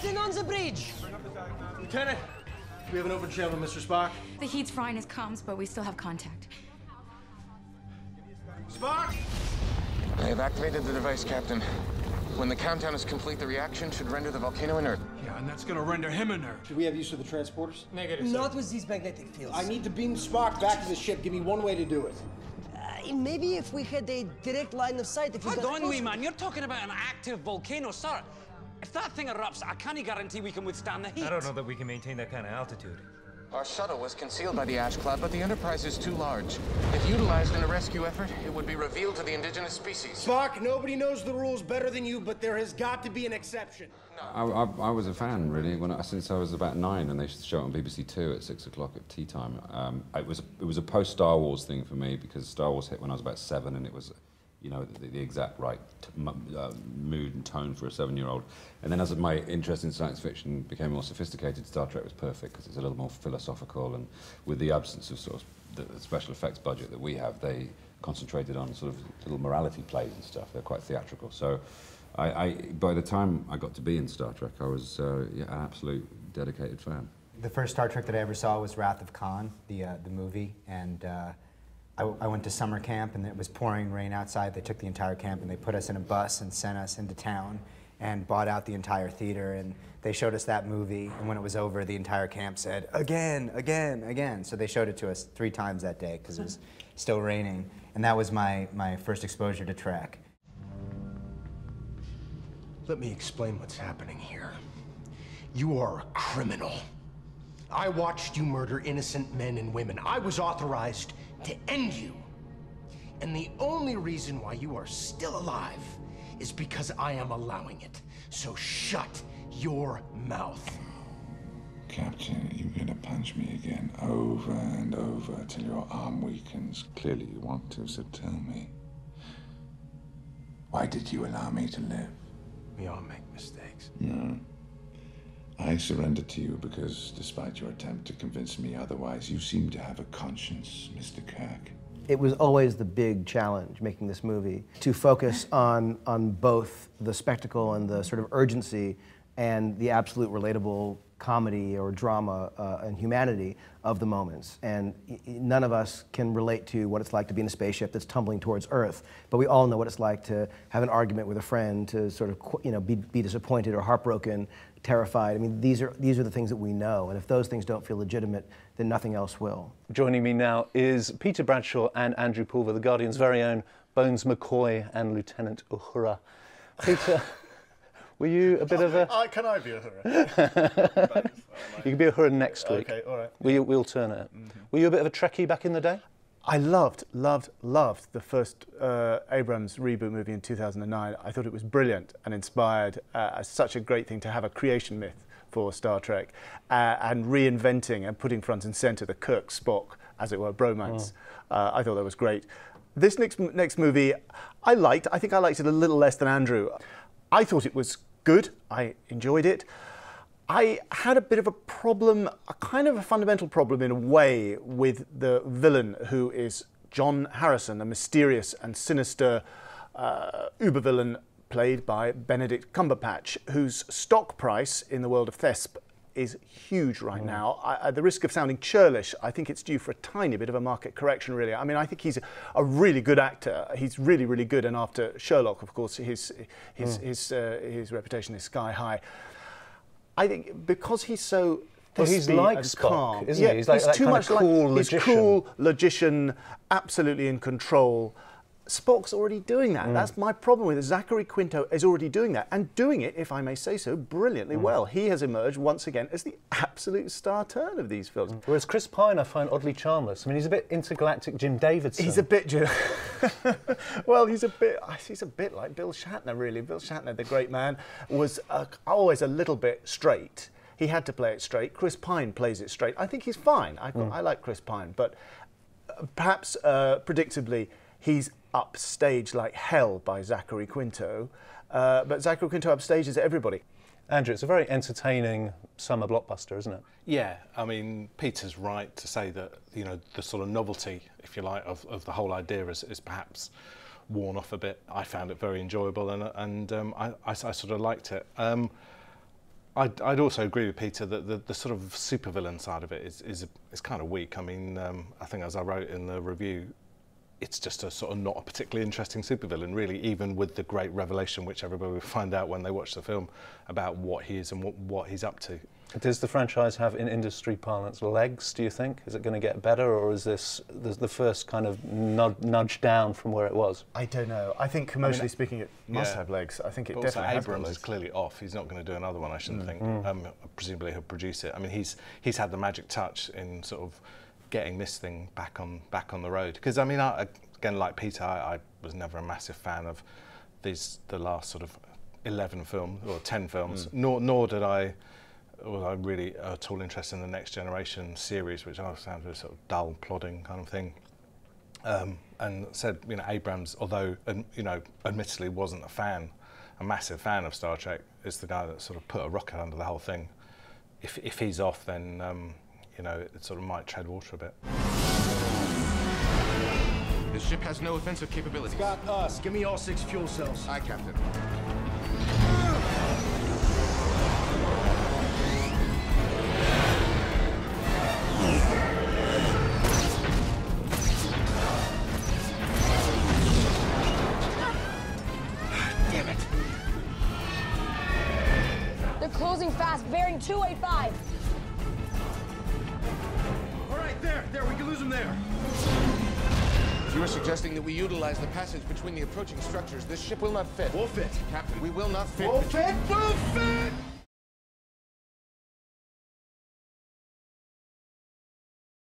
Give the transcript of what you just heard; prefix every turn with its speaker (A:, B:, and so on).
A: Captain on the bridge!
B: Lieutenant, we have an open channel, Mr. Spock.
C: The heat's frying his comms, but we still have contact.
B: Spock!
D: I have activated the device, Captain. When the countdown is complete, the reaction should render the volcano inert.
E: Yeah, and that's gonna render him inert.
B: Do we have use of the transporters?
A: Negative, sir. Not with these magnetic fields.
B: I need to beam Spock back to the ship. Give me one way to do it.
A: Maybe if we had a direct line of sight, if we got
F: Hold on,
A: closer.
F: wee man. You're talking about an active volcano, sir. If that thing erupts, I can't guarantee we can withstand the heat.
G: I don't know that we can maintain that kind of altitude.
D: Our shuttle was concealed by the ash cloud, but the Enterprise is too large. If utilized in a rescue effort, it would be revealed to the indigenous species.
B: Spock, nobody knows the rules better than you, but there has got to be an exception.
H: I was a fan, really, since I was about 9, and they used to show it on BBC Two at 6 o'clock at tea time. It was a post-Star Wars thing for me, because Star Wars hit when I was about 7, and it was, you know, the exact right mood and tone for a 7-year-old. And then as my interest in science fiction became more sophisticated, Star Trek was perfect, because it's a little more philosophical, and with the absence of sort of the special effects budget that we have, they concentrated on sort of little morality plays and stuff. They're quite theatrical. So by the time I got to be in Star Trek, I was an absolute dedicated fan.
I: The first Star Trek that I ever saw was Wrath of Khan, the movie, and I went to summer camp, and it was pouring rain outside. They took the entire camp and they put us in a bus and sent us into town and bought out the entire theater, and they showed us that movie, and when it was over, the entire camp said, "Again, again, again." So they showed it to us 3 times that day because it was still raining, and that was my first exposure to Trek.
B: Let me explain what's happening here. You are a criminal. I watched you murder innocent men and women. I was authorized to end you. And the only reason why you are still alive is because I am allowing it. So shut your mouth.
J: Captain, you're gonna punch me again over and over till your arm weakens. Clearly you want to, so tell me. Why did you allow me to live?
B: We all make mistakes.
J: No. I surrendered to you because, despite your attempt to convince me otherwise, you seem to have a conscience, Mr. Kirk.
K: It was always the big challenge, making this movie, to focus on both the spectacle and the sort of urgency and the absolute relatable comedy or drama and humanity of the moments. And none of us can relate to what it's like to be in a spaceship that's tumbling towards Earth, but we all know what it's like to have an argument with a friend, to sort of, you know, be disappointed or heartbroken, terrified. I mean, these are the things that we know, and if those things don't feel legitimate, then nothing else will.
L: Joining me now is Peter Bradshaw and Andrew Pulver, the Guardian's very own Bones McCoy and Lieutenant Uhura. Peter, were you a bit of a...
M: Can I be a Uhura?
L: You can be a Uhura next week.
M: Okay, all right.
L: We'll alternate. Were you a bit of a Trekkie back in the day?
M: I loved the first Abrams reboot movie in 2009. I thought it was brilliant and inspired such a great thing to have a creation myth for Star Trek and reinventing and putting front and center the Kirk Spock, as it were, bromance. I thought that was great. This next movie, I think I liked it a little less than Andrew. I thought it was good. I enjoyed it. I had a bit of a problem, a kind of a fundamental problem in a way, with the villain, who is John Harrison, a mysterious and sinister uber-villain played by Benedict Cumberbatch, whose stock price in the world of Thesp is huge right now. At the risk of sounding churlish, I think it's due for a tiny bit of a market correction, really. I mean, I think he's a really good actor. He's really, really good, and after Sherlock, of course, his reputation is sky high. I think because he's so
L: he's like
M: and
L: Spock,
M: calm,
L: isn't he? He's like that
M: too
L: kind
M: much
L: of cool
M: like,
L: logician.
M: He's cool, logician, absolutely in control. Spock's already doing that. That's my problem with it. Zachary Quinto is already doing that, and doing it, if I may say so, brilliantly well. He has emerged once again as the absolute star turn of these films.
L: Whereas Chris Pine I find oddly charmless. I mean, he's a bit intergalactic Jim Davidson.
M: He's a bit... well, he's a bit like Bill Shatner, really. Bill Shatner, the great man, was always a little bit straight. He had to play it straight. Chris Pine plays it straight. I think he's fine. I like Chris Pine, but perhaps predictably, he's upstaged like hell by Zachary Quinto, but Zachary Quinto upstages everybody.
L: Andrew, it's a very entertaining summer blockbuster, isn't it?
N: Yeah, I mean, Peter's right to say that, you know, the sort of novelty, if you like, of the whole idea is perhaps worn off a bit. I found it very enjoyable, and I sort of liked it. I'd also agree with Peter that the sort of supervillain side of it is kind of weak. I mean, I think as I wrote in the review, it's just a sort of not a particularly interesting supervillain, really, even with the great revelation which everybody will find out when they watch the film about what he is and what he's up to.
L: Does the franchise have, in industry parlance, legs, do you think? Is it going to get better, or is this the first kind of nudge down from where it was?
M: I don't know. I think commercially speaking, it must have legs. I think it
N: but
M: definitely has
N: Abrams
M: legs.
N: is clearly off. He's not going to do another one, I shouldn't think. Presumably he'll produce it. I mean, he's had the magic touch in sort of getting this thing back on the road. Because I mean, again, like Peter, I was never a massive fan of the last sort of 11 films or 10 films. Nor did I. Was I really at all interested in the Next Generation series, which I found a sort of dull, plodding kind of thing. And said, you know, Abrams, although you know, admittedly wasn't a massive fan of Star Trek, is the guy that sort of put a rocket under the whole thing. If he's off, then you know, it sort of might tread water a bit.
D: The ship has no offensive capabilities.
B: Got us. Give me all 6 fuel cells.
D: Aye, Captain.
B: Damn it.
O: They're closing fast, bearing 285.
B: All right, there, we can lose them there.
D: You are suggesting that we utilize the passage between the approaching structures. This ship will not fit.
B: We'll fit.
D: Captain, we will not fit.
B: We'll fit!